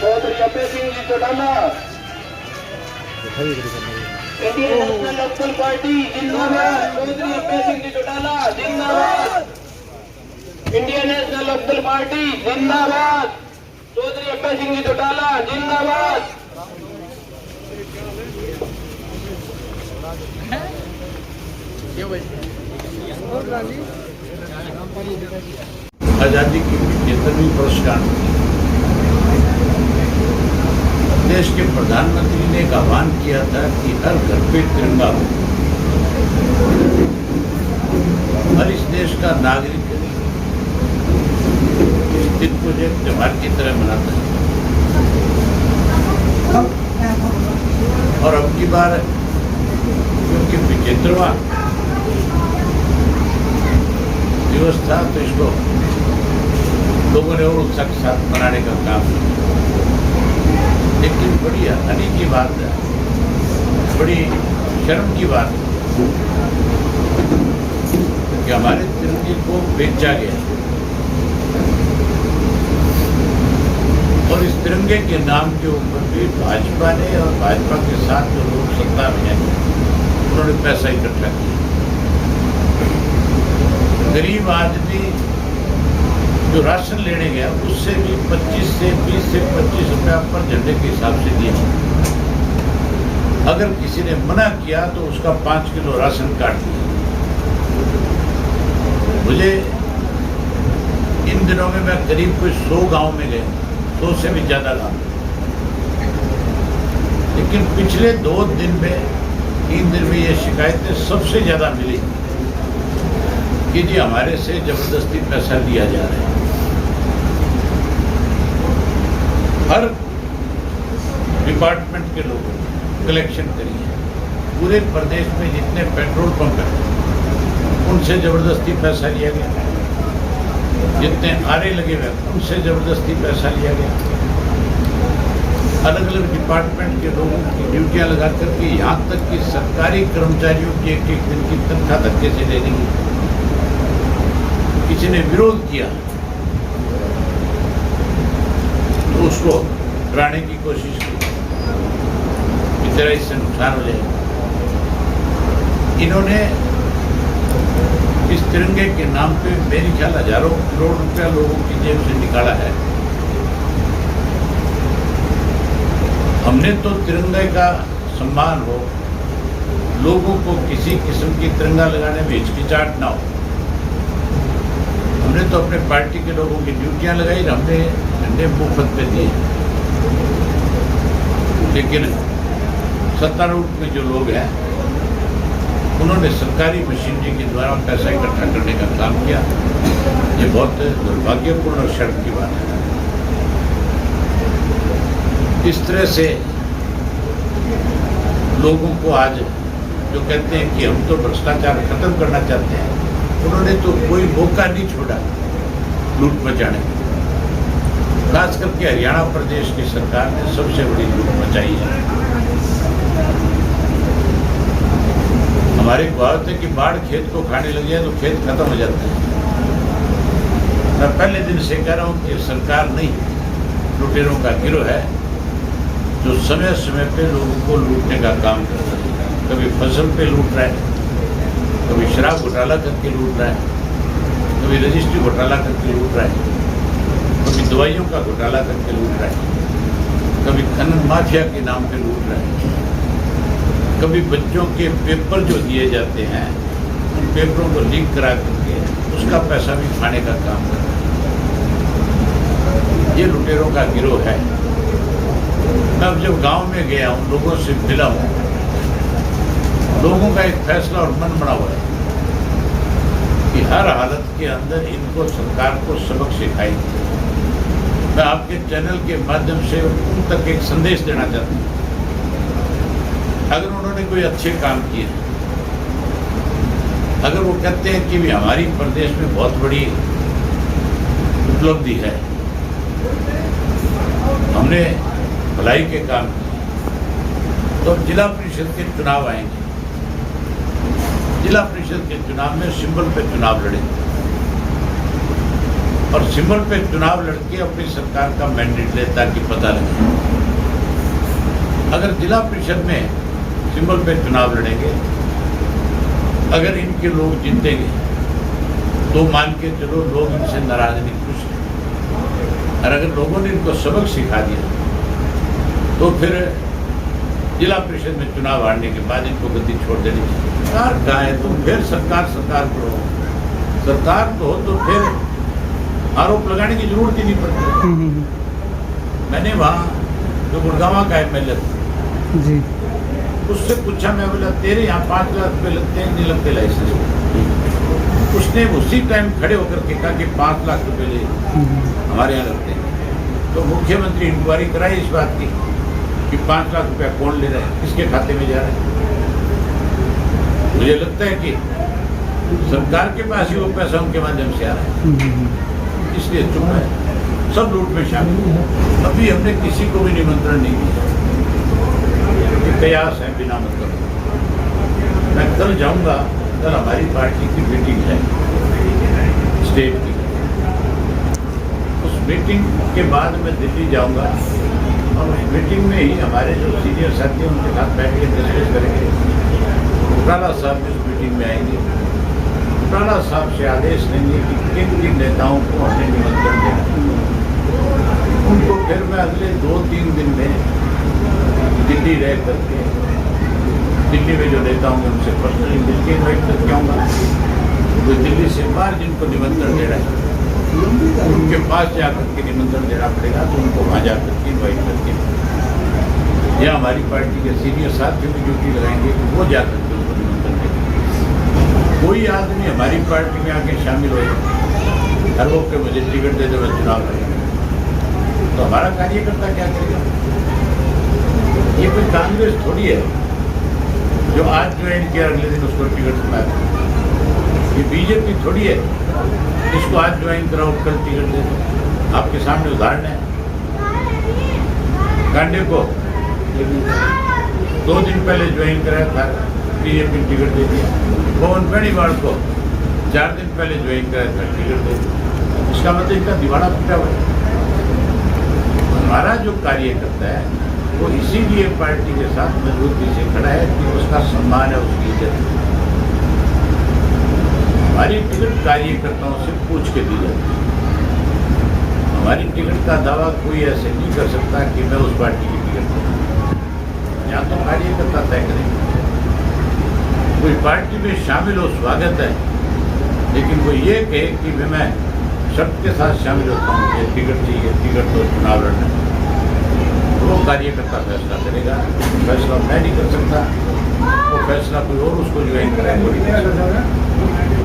Chaudhary Abhay Singh ji Chautala. Indian National Lokdal party जिंदाबाद। चौधरी अभय सिंह जी चौटाला जिंदाबाद। Indian National Lokdal party जिंदाबाद। चौधरी अभय सिंह जी चौटाला जिंदाबाद। आजादी की 75वीं वर्षगांठ देश के प्रधानमंत्री ने एक आह्वान किया था कि हर घर पे तिरंगा हो। हर इस देश का नागरिक इस दिन को एक त्योहार की तरह मनाता है। और अब की बार क्योंकि 75वां दिवस था तो इसको लोगों ने और उत्साह के साथ मनाने का काम किया। लेकिन बड़ी हानि की बात है, बड़ी शर्म की बात है कि हमारे तिरंगे को बेचा गया और इस तिरंगे के नाम के ऊपर भी भाजपा ने और भाजपा के साथ जो लोग सत्ता में हैं उन्होंने पैसा इकट्ठा किया। गरीब आदमी जो राशन लेने गया उससे भी 20 से 25 रुपया पर झंडे के हिसाब से दिया। अगर किसी ने मना किया तो उसका 5 किलो राशन काट दिया। मुझे इन दिनों में मैं करीब कोई 100 गांव में गया, 100 से भी ज्यादा गांव। लेकिन पिछले 2 दिन में 3 दिन में ये शिकायतें सबसे ज्यादा मिली कि जी हमारे से जबरदस्ती पैसा लिया जा रहा है। हर डिपार्टमेंट के लोगों कलेक्शन करिए, पूरे प्रदेश में जितने पेट्रोल पंप हैं उनसे जबरदस्ती पैसा लिया गया। जितने आरे लगे हुए उनसे जबरदस्ती पैसा लिया गया। अलग अलग डिपार्टमेंट के लोगों की ड्यूटियां लगा करके यहाँ तक कि सरकारी कर्मचारियों की एक एक दिन की तनख्वाह धक्के से ले ली। किसी ने विरोध किया तो उसको हटाने की कोशिश की कि तेरा इससे नुकसान हो जाए। इन्होंने इस तिरंगे के नाम पे मेरे ख्याल हजारों करोड़ रुपया लोगों की जेब से निकाला है। हमने तो तिरंगे का सम्मान हो, लोगों को किसी किस्म की तिरंगा लगाने में हिचकिचाहट ना हो। हमने तो अपने पार्टी के लोगों की ड्यूटियां लगाई, हमने झंडे मुफ्त पे दिए। लेकिन सत्तारूढ़ में जो लोग हैं उन्होंने सरकारी मशीनरी के द्वारा पैसा इकट्ठा करने का काम किया। ये बहुत दुर्भाग्यपूर्ण और शर्म की बात है। इस तरह से लोगों को आज जो कहते हैं कि हम तो भ्रष्टाचार खत्म करना चाहते हैं, उन्होंने तो कोई मौका नहीं छोड़ा लूट मचाने। खास करके हरियाणा प्रदेश की सरकार ने सबसे बड़ी लूट मचाई है। हमारी बात है कि बाढ़ खेत को खाने लग जाए तो खेत खत्म हो जाता है। मैं पहले दिन से कह रहा हूँ कि सरकार नहीं, लुटेरों का गिरोह है जो समय समय पे लोगों को लूटने का काम करता है। कभी फसल पे लूट रहा है, कभी शराब घोटाला करके लूट रहा है, कभी रजिस्ट्री घोटाला करके लूट रहा है, कभी दवाइयों का घोटाला करके लूट रहा है, कभी खनन माफिया के नाम पे लूट रहा है, कभी बच्चों के पेपर जो दिए जाते हैं उन पेपरों को लीक करा करके उसका पैसा भी खाने का काम कर रहा है। ये लुटेरों का गिरोह है। मैं अब जब गांव में गया हूँ, लोगों से मिला हूँ, लोगों का एक फैसला और मन बना हुआ है कि हर हालत के अंदर इनको सरकार को सबक सिखाएगी। मैं आपके चैनल के माध्यम से उन तक एक संदेश देना चाहता हूँ। अगर उन्होंने कोई अच्छे काम किए, अगर वो कहते हैं कि भी हमारी प्रदेश में बहुत बड़ी उपलब्धि है, हमने भलाई के काम किए, तो अब जिला परिषद के चुनाव आएंगे। जिला परिषद के चुनाव में सिंबल पे चुनाव लड़ेंगे। और सिंबल पे चुनाव लड़के अपनी सरकार का मैंडेट ले ताकि पता लगे। अगर जिला परिषद में सिंबल पे चुनाव लड़ेंगे, अगर इनके लोग जीतेंगे तो मान के चलो लोग इनसे नाराज नहीं, खुश हैं। और अगर लोगों ने इनको सबक सिखा दिया तो फिर जिला परिषद में चुनाव हारने के बाद इनको गद्दी छोड़ देनी चाहिए। सरकार कहाँ है? तुम फिर सरकार पर हो, सरकार तो हो तो फिर आरोप लगाने की जरूरत ही नहीं पड़ती। मैंने वहाँ जो गुड़गांव का एमएलए जी, उससे पूछा, मैं बोला तेरे यहाँ 5 लाख रुपए लगते हैं, नहीं लगते लाइसेंस? उसने उसी टाइम खड़े होकर के कहा कि 5 लाख रुपए ले हमारे यहाँ लगते हैं। तो मुख्यमंत्री इंक्वायरी कराई इस बात की कि 5 लाख रुपया कौन ले रहा है, किसके खाते में जा रहा है। मुझे लगता है कि सरकार के पास ही वो पैसा उनके माध्यम से आ रहा है, इसलिए चुप है, सब लूट में शामिल है। अभी हमने किसी को भी निमंत्रण नहीं दिया, कयास है बिना मतलब। मैं कल जाऊंगा, कल हमारी पार्टी की मीटिंग है स्टेट की, उस मीटिंग के बाद मैं दिल्ली जाऊंगा और उस मीटिंग में ही हमारे जो सीनियर साथी हैं उनके साथ बैठ के डिस्कस करेंगे। घोटाला साहब इस मीटिंग में आएंगे, घोटाला साहब से आदेश लेंगे कि किन किन नेताओं को हमने निमंत्रण देना, उनको फिर मैं अगले 2-3 दिन में दिल्ली रह करके दिल्ली में जो नेता होंगे उनसे पर्सनली मिलकर इन्वाइट करके आऊँगा। जो दिल्ली से बाहर जिनको निमंत्रण दे रहा है उनके पास जाकर के निमंत्रण देना पड़ेगा, तो उनको वहाँ जाकर के इन्वाइट करके, या हमारी पार्टी के सीनियर साथियों की ड्यूटी लगाएंगे कि वो जाकर के उनको निमंत्रण देंगे। कोई आदमी हमारी पार्टी में आके शामिल हो हर वो के मुझे टिकट दे दो मैं चुनाव लड़ेंगे, तो हमारा कार्यकर्ता क्या करेगा? ये कोई कांग्रेस थोड़ी है जो आज ज्वाइन किया अगले दिन उसको टिकट सुना। ये बीजेपी थोड़ी है इसको आज ज्वाइन कराओ कल टिकट दे दो। आपके सामने उदाहरण है, कांडे को 2 दिन पहले ज्वाइन कराया था, बीजेपी टिकट दे दिया। पवन बेनीवाल को 4 दिन पहले ज्वाइन कराया था, टिकट दे दिया। इसका मतलब इनका दिवाड़ा पीटा हुआ है। हमारा जो कार्यकर्ता है वो इसीलिए पार्टी के साथ मजबूती से खड़ा है कि उसका सम्मान है, उसकी इज्जत है। हमारी टिकट कार्यकर्ताओं से पूछ के दी जाती है। हमारी टिकट का दावा कोई ऐसे नहीं कर सकता कि मैं उस पार्टी की टिकट दूँ, यहाँ तो कार्यकर्ता तय करेंगे। कोई पार्टी में शामिल हो स्वागत है, लेकिन वो ये कहे कि मैं शर्त के साथ शामिल होता हूँ, ये टिकट चाहिए, टिकट तो चुनाव लड़ना, वो कार्यकर्ता फैसला करेगा। फैसला मैं नहीं कर सकता, वो फैसला कोई और उसको ज्वाइन कराएगा।